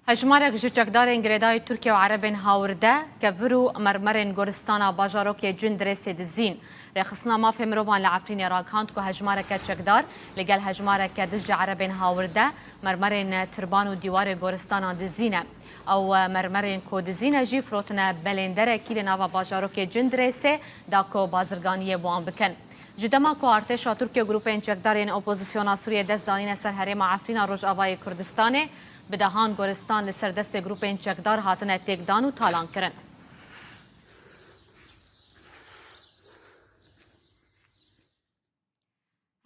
هجمارك جوجكدارên girêdayê Tirkiye û Erebên hawirde kevir û mermerên goristana bajarokê Cundresê dizîn. Rêxistina mafê mirovan li Efrînê rakand ku hejmareke çekdar li gel hejmareke diz ji Erebên hawirde mermerên tirban û dîwarê goristana dizîne. Ew mermerên ku dizîne jî firotine belênderekî li nava bajarokê Cundresê da ku bazirganiyê wan bikin. Ji dema ku artêşa Tirkiye grûpên çekdarên opozisyona Sûriye dest danîne ser herêma Efrîna Rojavayê Kurdistanê bi dehan goristan li ser destê grûpên çekdar hatine têkdan û talankirin.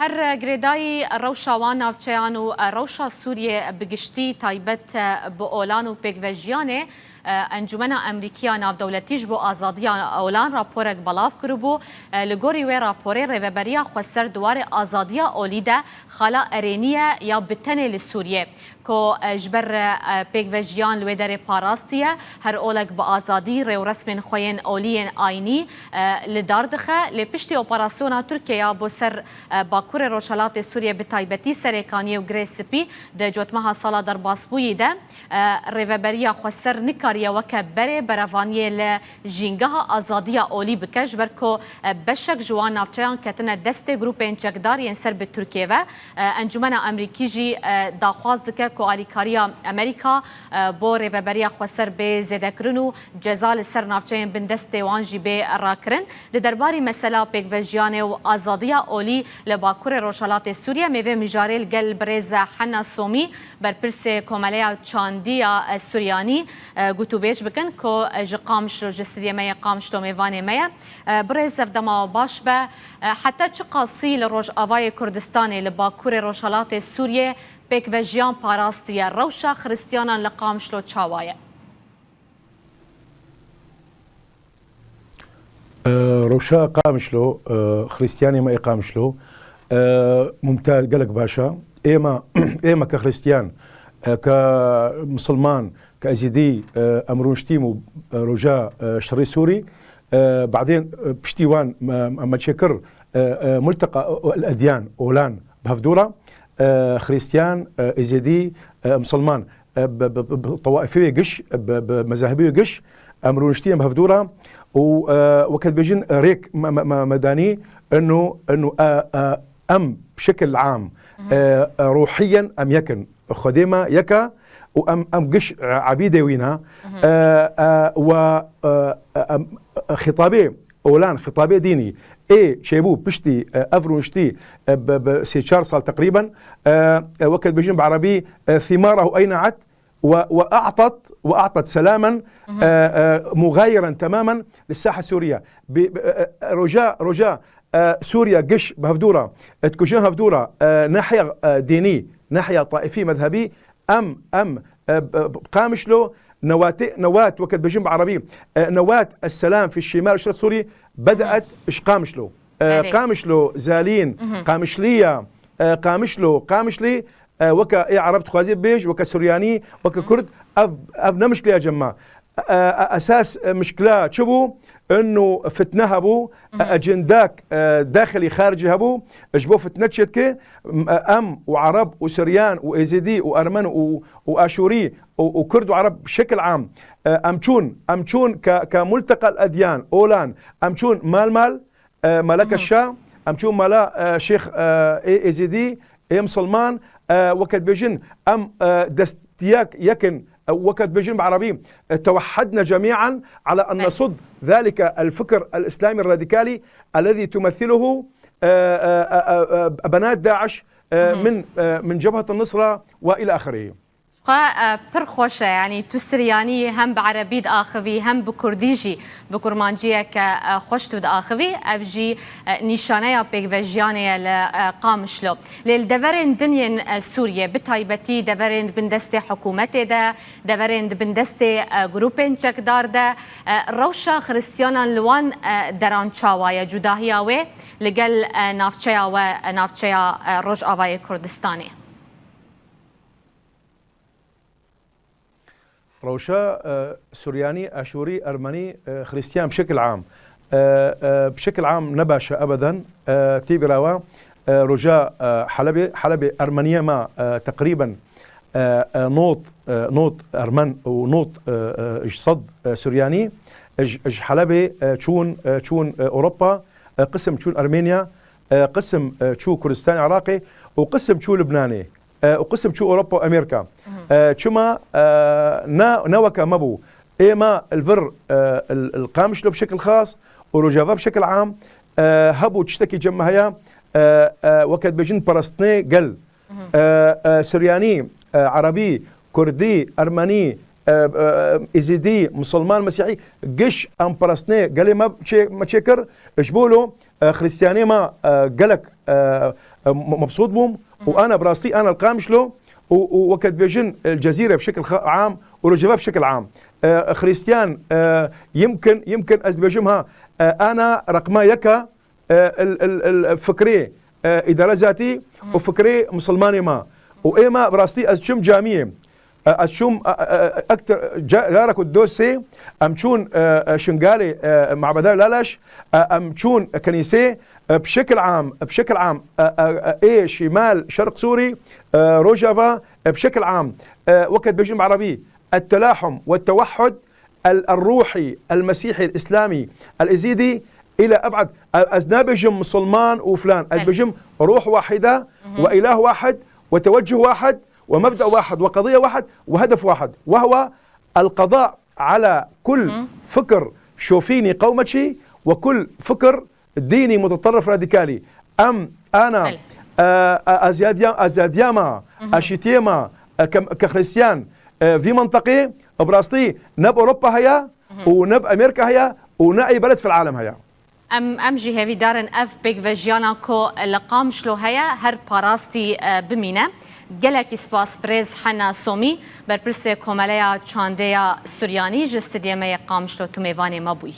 Her girêdayî rewşa wan navçeyan û rewşa Sûriye bi giştî taybet bi olan û pêkvejiyanê Encûmena Emrîkiya Navdewletî ji bo azadiya olan raporek belav kiribû. Li gorî wê raporê rêveberiya xweser diwarê azadiya olî de xala erêniye ya bi tenê li Sûriye ku ji ber pêkvejiyan li wê derê parastiye her olek bi azadî rêwresmên xwe yên oliyên aynî li dar dixe. Lê piştî operasyona Tirkiyeya bo ser Bakurê Rojhilatê Sûriye bi taybetî serêkaniyê û girê spî di cotmeha sala derbasbûyî de rêveberiya xweser nikariye weke berê berevaniyê li jîngeha azadiya olî bike ji ber ku beşek ji wan navçeyan ketine destê grûpên çekdar yên ser bi Tirkiye ve Encûmena Emrîkî jî daxwaz dike ku alîkariya Amerîka bo rêveberiya xweser bê zêdekirin û ceza li ser navçeyên bin destê wan jî bê rakirin. Di derbarî mesela pêkvejiyanê û azadiya olî li Bakurê Rojhilatê Sûriye mêvê mijarê li gel birêz Hena Somî berpirsê komeleya çandiya Suryanî gotûbêj bikin ku ji Qamişlo ji sidiyê me yê Qamişlo mêvanê me ye birêz ev dema baş be heta çi qasî li Rojavayê Kurdistanê li Bakurê Rojhilatê Sûriye pêkvejiyan parastiye rewşa xristiyanan li Qamişlo çawa ye? روشا قامشلو خريستياني ما قامشلو ممتاز قالك باشا ايما كخريستيان كمسلمان كازيدي امرونشتيم رجاء شري سوري بعدين بشتيوان اما تشكر ملتقى الاديان اولان بهفدوره خريستيان ازيدي مسلمان بطوائفيه قش بمذاهبيه قش امرونشتيم بهفدوره وكد بيجن ريك مداني انه ام بشكل عام روحيا ام يكن خديمه يكا وام قش عبيده وينها و خطابي اولان خطابي ديني شيبو بشتي افرونشتي بسيشار صال تقريبا وكد بيجن بعربي ثماره اينعت وأعطت سلاما مغايرا تماما للساحة السورية. رجاء سوريا قش بهفدورة تكوجين هفدورة ناحية ديني ناحية طائفي مذهبي أم قامشلو نواة وكد بجنب عربي نواة السلام في الشمال الشرق السوري بدأت إش قامشلو زالين قامشلية قامشلي وكا عرب تخوازي بيج وكا سورياني وكا كرد أفنا مشكلة يا جماعة أساس مشكلة شبو إنه فتنها بو أجنداك داخلي خارجي هبو جبو فتنة شتكي أم وعرب وسريان وإيزيدي وأرمن وآشوري وكرد وعرب بشكل عام أمشون كملتقى الأديان أولان أمشون مال ملك الشاه أمشون مالا شيخ إيزيدي مسلمان وكد بيجن أم دستياك يكن وكد بيجن بعربي توحدنا جميعا على أن نصد ذلك الفكر الإسلامي الراديكالي الذي تمثله بنات داعش من جبهة النصرة وإلى آخره. پر خوشه یعنی تو سریانی هم به عربی آخوی هم به کردیجی به کرمانجیه که خوش تو آخوی افجی نشانه یا پیگوژیانه لقامشلو لیل دورن دنیا سوریه به تایبتی دورن بندست حکومت ده دورن بندست گروپین چکدار ده روشا خریستیانان لوان دران چاوای جداهی آوه لگل نافچه روش آوای کردستانی. روشا سورياني أشوري أرمني خريستيان بشكل عام نباشا أبدا تيبراوا رجاء حلبي أرمنيا ما تقريبا نوط أرمن ونوط صد سورياني حلبة تشون أوروبا قسم تشون أرمينيا قسم تشو كردستان عراقي وقسم تشو لبناني وقسم تشو أوروبا وأمريكا تشما نوكا مبو إيما الفر القامشلو بشكل خاص وروجافا بشكل عام هبو تشتكي جمهيا وكد بجن برستني قل سرياني عربي كردي أرمني إزيدي مسلمان مسيحي قش أم برستني قال ما تشكر اجبولو خريستياني ما قالك مبسوط بهم وأنا براستي أنا القامشلو وكد بيجن الجزيرة بشكل عام ورجبها بشكل عام خريستيان يمكن أزبيجمها أنا رقما يكا الفكري إدارة ذاتي وفكري مسلماني ما وإيما براستي أزشم جامية أزشم أكتر جارك الدوسي أمشون شنغالي معبدال لالاش أمشون كنيسة بشكل عام إيه شمال شرق سوري روجافا بشكل عام وقت بيجم عربي التلاحم والتوحد الروحي المسيحي الإسلامي الإزيدي إلى أبعد أزنابجم مسلمان وفلان أزنابجم روح واحدة وإله واحد وتوجه واحد ومبدأ واحد وقضية واحد وهدف واحد وهو القضاء على كل فكر شوفيني قومتشي وكل فكر ديني متطرف راديكالي أنا أزادياما أشيتيما كخريستيان في منطقة براستي نب أوروبا هيا ونب أمريكا هيا ونأي بلد في العالم هيا ام جی هوی دارن اف بیگ وجیانا کو لقام شلو هيا هر باراستي بمينه گلك سپاس برز حنا سومي بر پرسه کوملیا چانديا سورياني جستديمه قام شلو تو ميواني مابوي